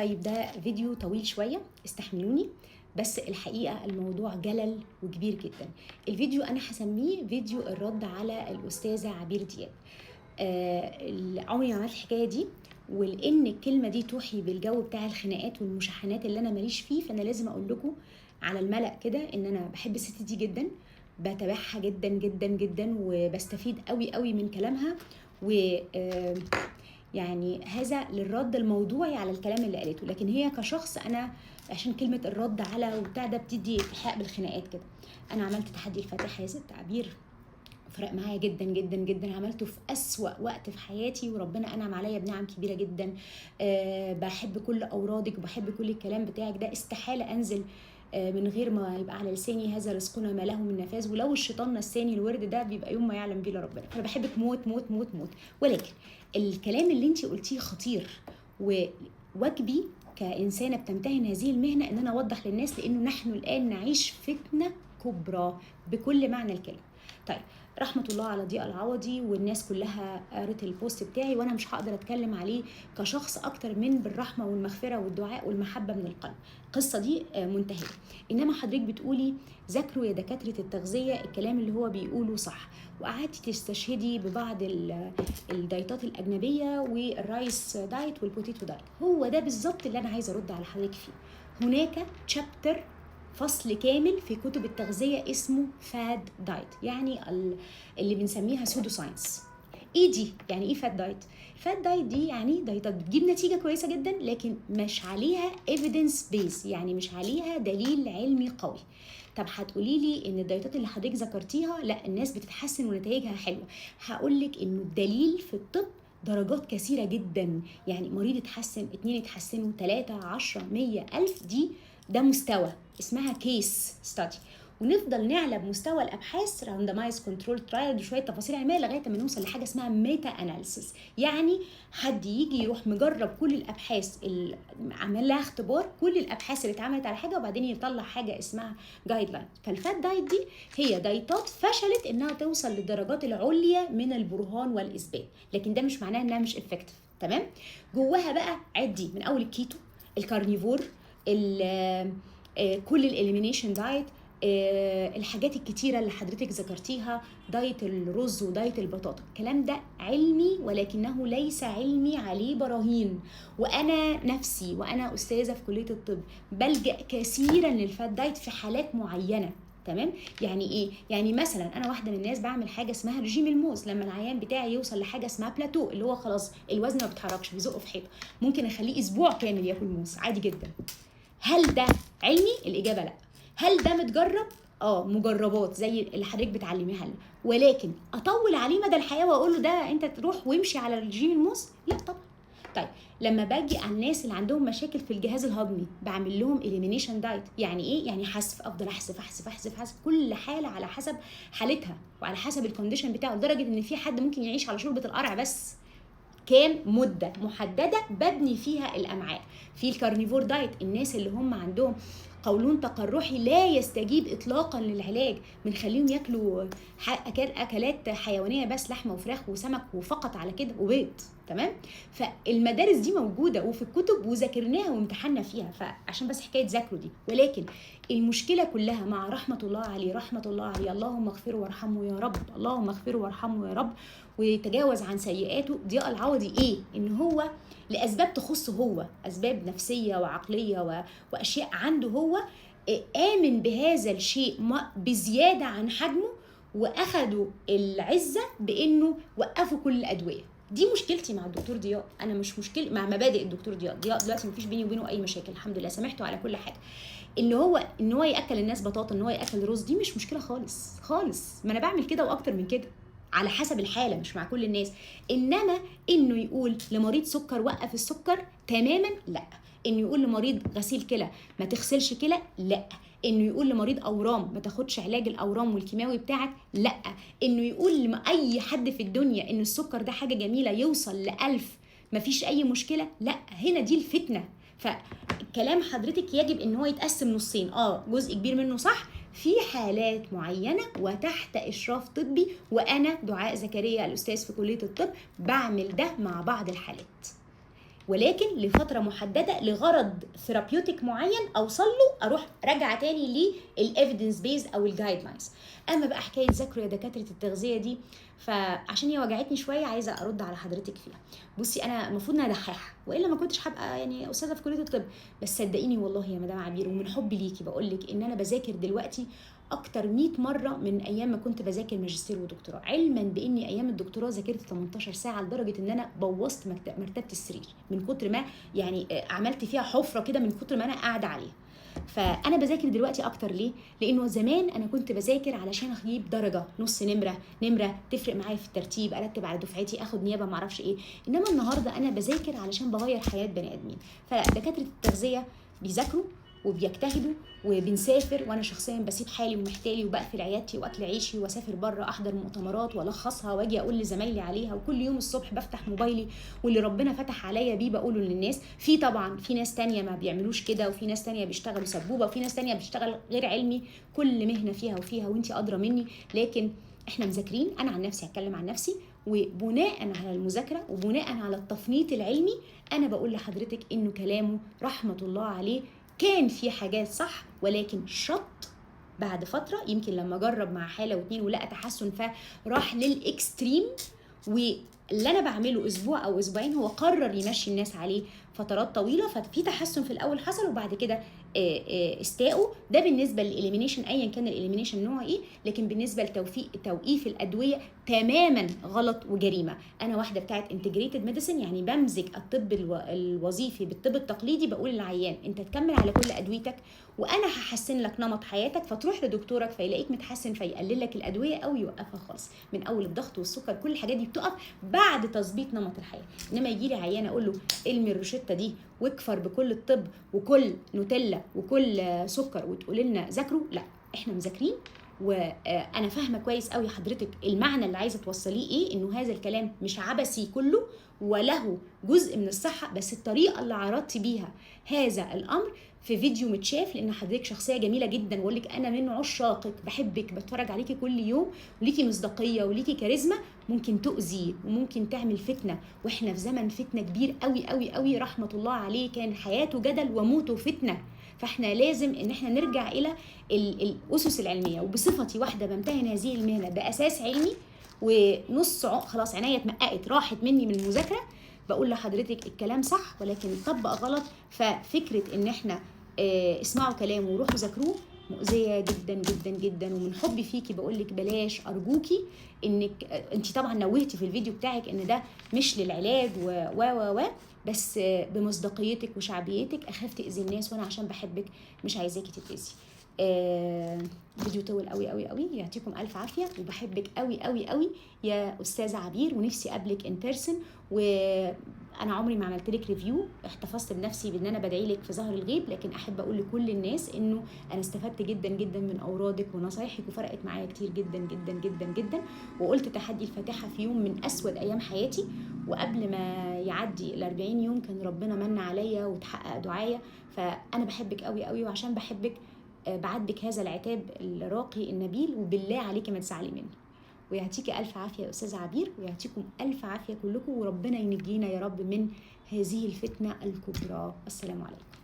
طيب ده فيديو طويل شوية، استحملوني، بس الحقيقة الموضوع جلل وكبير جدا. الفيديو أنا هسميه فيديو الرد على الأستاذة عبير دياب. عمري ما عملت الحكاية دي، ولأن الكلمة دي توحي بالجو بتاع الخناقات والمشاحنات اللي أنا ماليش فيه، فأنا لازم أقول لكم على الملأ كده إن أنا بحب الست دي جدا، بتابعها جدا جدا جدا، وبستفيد قوي قوي من كلامها، و يعني هذا للرد الموضوعي على الكلام اللي قالته. لكن هي كشخص انا عشان كلمه الرد على وبتاع ده بتدي ايحاء بالخناقات كده. انا عملت تحدي الفاتحه يا ست عبير، فرق معايا جدا جدا جدا، عملته في أسوأ وقت في حياتي وربنا أنعم عليا بنعم كبيرة جدا. بحب كل أورادك وبحب كل الكلام بتاعك ده، استحالة أنزل من غير ما يبقى على لساني هذا رزقنا ما له من نفاذ، ولو الشيطان نساني الورد ده بيبقى يوم ما يعلم بيه ربنا. انا بحبك موت موت موت موت، ولكن الكلام اللي انتي قلتيه خطير، وواجبي كإنسانة بتمتهن هذه المهنة ان انا اوضح للناس، لانه نحن الآن نعيش فتنة كبرى بكل معنى الكلمة. طيب، رحمة الله على ضياء العوضي، والناس كلها قرت البوست بتاعي، وانا مش هقدر اتكلم عليه كشخص اكتر من بالرحمة والمغفرة والدعاء والمحبة من القلب. القصة دي منتهية. انما حضرتك بتقولي ذاكروا يا دكاترة التغذية الكلام اللي هو بيقوله صح، وقعدتي تستشهدي ببعض الدايتات الاجنبية والرايس دايت والبوتيتو دايت. هو ده بالظبط اللي انا عايزة ارد على حضرتك فيه. هناك تشابتر، فصل كامل في كتب التغذية اسمه فاد دايت، يعني اللي بنسميها سودو ساينس. ايه دي؟ يعني ايه فاد دايت؟ فاد دايت دي يعني دايتات بتجيب نتيجة كويسة جدا، لكن مش عليها ايفيدنس بيس، يعني مش عليها دليل علمي قوي. طب هتقولي لي ان الدايتات اللي حضرتك ذكرتيها لا الناس بتتحسن ونتائجها حلوة. هقولك انه الدليل في الطب درجات كثيرة جدا، يعني مريض اتحسن، 2 اتحسنوا، 3، 10، 100، 1000، ده مستوى اسمها كيس ستادي، ونفضل نعلى بمستوى الابحاث راندمايز كنترول ترايل وشويه تفاصيل علميه لغايه ما نوصل لحاجه اسمها ميتا اناليسيس، يعني حد يجي يروح مجرب كل الابحاث اللي عمل لها اختبار، كل الابحاث اللي اتعملت على حاجه، وبعدين يطلع حاجه اسمها جايد لاين. فالفات دايت دي هي دايتات فشلت انها توصل للدرجات العليا من البرهان والاثبات، لكن ده مش معناه انها مش افكتيف. تمام؟ جواها بقى عدي من اول الكيتو، الكارنيفور، كل الاليمينيشن دايت، الحاجات الكتيرة اللي حضرتك ذكرتيها، دايت الرز ودايت البطاطا، الكلام ده علمي ولكنه ليس علمي عليه براهين. وأنا نفسي وأنا أستاذة في كلية الطب بلجأ كثيرا للفات دايت في حالات معينة. تمام؟ يعني ايه؟ يعني مثلا انا واحده من الناس بعمل حاجه اسمها رجيم الموز، لما العيان بتاعي يوصل لحاجه اسمها بلاتو، اللي هو خلاص الوزن ما بيتحركش بيزقه في حيطه، ممكن اخليه اسبوع كامل ياكل موز عادي جدا. هل ده علمي؟ الاجابه لا. هل ده متجرب؟ مجربات زي اللي حضرتك بتعلميها لنا، ولكن اطول عليه مدى الحياه واقول له ده انت تروح وامشي على رجيم الموز؟ لا طبعا. طيب، لما باجي على الناس اللي عندهم مشاكل في الجهاز الهضمي بعمل لهم اليمينيشن دايت، يعني ايه؟ يعني حذف، افضل احذف احذف احذف احذف، كل حاله على حسب حالتها وعلى حسب الكونديشن بتاعه، لدرجه ان في حد ممكن يعيش على شوربه القرع بس. كام مده محدده ببني فيها الامعاء. في الكارنيفور دايت الناس اللي هم عندهم قولون تقرحي لا يستجيب اطلاقا للعلاج، بنخليهم ياكلوا اكلات حيوانيه بس، لحمه وفراخ وسمك وفقط على كده وبيض. تمام؟ فالمدارس دي موجوده وفي الكتب وذاكرناها وامتحنا فيها، فعشان بس حكايه ذاكروا دي. ولكن المشكله كلها مع رحمه الله عليه، رحمه الله عليه، اللهم اغفره وارحمه يا رب، اللهم اغفره وارحمه يا رب ويتجاوز عن سيئاته، ضياء العوضي، ايه؟ ان هو لاسباب تخصه هو، اسباب نفسيه وعقليه واشياء عنده هو، آمن بهذا الشيء بزياده عن حجمه، واخدوا العزه بانه وقفوا كل الادويه. دي مشكلتي مع الدكتور ضياء، انا مش مشكله مع مبادئ الدكتور ضياء دلوقتي مفيش بيني وبينه اي مشاكل، الحمد لله، سامحته على كل حاجه. ان هو ياكل الناس بطاطا، ان هو ياكل رز، دي مش مشكله خالص خالص، ما انا بعمل كده واكتر من كده على حسب الحاله، مش مع كل الناس. انما انه يقول لمريض سكر وقف السكر تماما، لا. انه يقول لمريض غسيل كلى ما تغسلش كلى، لا. انه يقول لمريض اورام ما تاخدش علاج الاورام والكيماوي بتاعك، لا. انه يقول لاي حد في الدنيا ان السكر ده حاجه جميله يوصل ل1000 مفيش اي مشكله، لا. هنا دي الفتنه. فكلام حضرتك يجب ان هو يتقسم نصين، جزء كبير منه صح في حالات معينه وتحت اشراف طبي، وانا دعاء زكريا الاستاذ في كليه الطب بعمل ده مع بعض الحالات. ولكن لفتره محدده لغرض ثيرابيوتيك معين اوصل له، اروح راجعه تاني للايفيدنس بيز او الجايد لاينز. اما بقى حكايه ذاكروا يا دكاتره التغذيه دي، فعشان هي وجعتني شويه عايزه ارد على حضرتك فيها. بصي انا المفروض اني دحاحه والا ما كنتش هبقى يعني استاذه في كليه الطب، بس صدقيني والله يا مدام عبير ومن حبي ليكي بقول لك ان انا بذاكر دلوقتي اكتر 100 مره من ايام ما كنت بذاكر ماجستير ودكتوراه، علما باني ايام الدكتوراه ذاكرت 18 ساعه لدرجه ان انا بوظت مرتبه السرير من كتر ما يعني عملت فيها حفره كده من كتر ما انا قاعده عليها. فانا بذاكر دلوقتي اكتر ليه؟ لانه زمان انا كنت بذاكر علشان اجيب درجه نص نمره تفرق معايا في الترتيب، ارتب على دفعتي، اخد نيابه، ما اعرفش ايه. انما النهارده انا بذاكر علشان بغير حياه بني ادمين. فدكاتره التغذيه بيذاكروا وبيجتهدوا وبنسافر، وانا شخصيا بسيب حالي ومحتالي وبقفل عيادتي واكل عيشي واسافر بره احضر مؤتمرات والخصها واجي اقول لزمايلي عليها، وكل يوم الصبح بفتح موبايلي واللي ربنا فتح عليا بيه بقوله للناس. في طبعا في ناس تانية ما بيعملوش كده، وفي ناس تانية بيشتغلوا سبوبه، وفي ناس تانية بتشتغل غير علمي، كل مهنه فيها وفيها وانتي ادرى مني. لكن احنا مذاكرين، انا عن نفسي هتكلم عن نفسي، وبناء على المذاكره وبناء على التفنيط العلمي انا بقول لحضرتك انه كلامه رحمه الله عليه كان في حاجات صح، ولكن شط بعد فتره، يمكن لما جرب مع حاله واتنين ولقى تحسن فراح للاكستريم. واللي انا بعمله اسبوع او اسبوعين هو قرر يمشي الناس عليه فترات طويله، ففي تحسن في الاول حصل وبعد كده استاءوا. ده بالنسبه للاليمينيشن ايا كان الاليمينيشن نوعه ايه، لكن بالنسبه لتوقيف الادويه تماما غلط وجريمه. انا واحده بتاعت انتجريتد ميديسن، يعني بمزج الطب الوظيفي بالطب التقليدي. بقول للعيان انت تكمل على كل ادويتك وانا هحسن لك نمط حياتك، فتروح لدكتورك فيلاقيك متحسن فيقلل لك الادويه او يوقفها خالص. من اول الضغط والسكر كل الحاجات دي بتقف بعد تظبيط نمط الحياه. انما يجي لي عيان اقول له ارمي الروشته دي واكفر بكل الطب وكل نوتيلا وكل سكر وتقول لنا ذاكروا، لا احنا مذاكرين. وانا فاهمه كويس قوي حضرتك المعنى اللي عايزه توصليه ايه، انه هذا الكلام مش عبثي كله وله جزء من الصحه، بس الطريقه اللي عرضتي بيها هذا الامر في فيديو متشاف، لان حضرتك شخصيه جميله جدا، واقول لك انا من عشاقك، بحبك، بتفرج عليكي كل يوم، وليكي مصداقيه وليكي كاريزما، ممكن تؤذي وممكن تعمل فتنه، واحنا في زمن فتنه كبير قوي قوي قوي. رحمه الله عليه كان حياته جدل وموته فتنه، فاحنا لازم ان احنا نرجع الى الاسس العلميه. وبصفتي واحده بمتهن هذه المهنه باساس علمي ونص خلاص عينيا اتمققت راحت مني من المذاكره، بقول لحضرتك الكلام صح ولكن طبق غلط. ففكره ان احنا اسمعوا كلامه وروحوا ذاكروه مؤذيه جدا جدا جدا. ومن حبي فيكي بقول لك بلاش ارجوكي، انك انت طبعا نوهتي في الفيديو بتاعك ان ده مش للعلاج و بس بمصداقيتك وشعبيتك اخاف تاذي الناس، وانا عشان بحبك مش عايزاكي تتاذي. فيديو طول قوي قوي قوي، يعطيكم الف عافيه، وبحبك قوي قوي قوي يا استاذه عبير، ونفسي اقابلك ان بيرسون. وانا عمري ما عملت لك ريفيو، احتفظت بنفسي بان انا بدعي لك في ظهر الغيب، لكن احب اقول لكل الناس انه انا استفدت جدا جدا من اورادك ونصايحك وفرقت معايا كتير جدا جدا جدا جدا. وقلت تحدي الفاتحه في يوم من اسود ايام حياتي، وقبل ما يعدي ال40 يوم كان ربنا من عليا وتحقق دعايا. فانا بحبك قوي قوي، وعشان بحبك بعاتبك هذا العتاب الراقي النبيل، وبالله عليكي ما تزعلي مني. ويعطيكي الف عافيه يا استاذه عبير، ويعطيكم الف عافيه كلكم، وربنا ينجينا يا رب من هذه الفتنه الكبرى. السلام عليكم.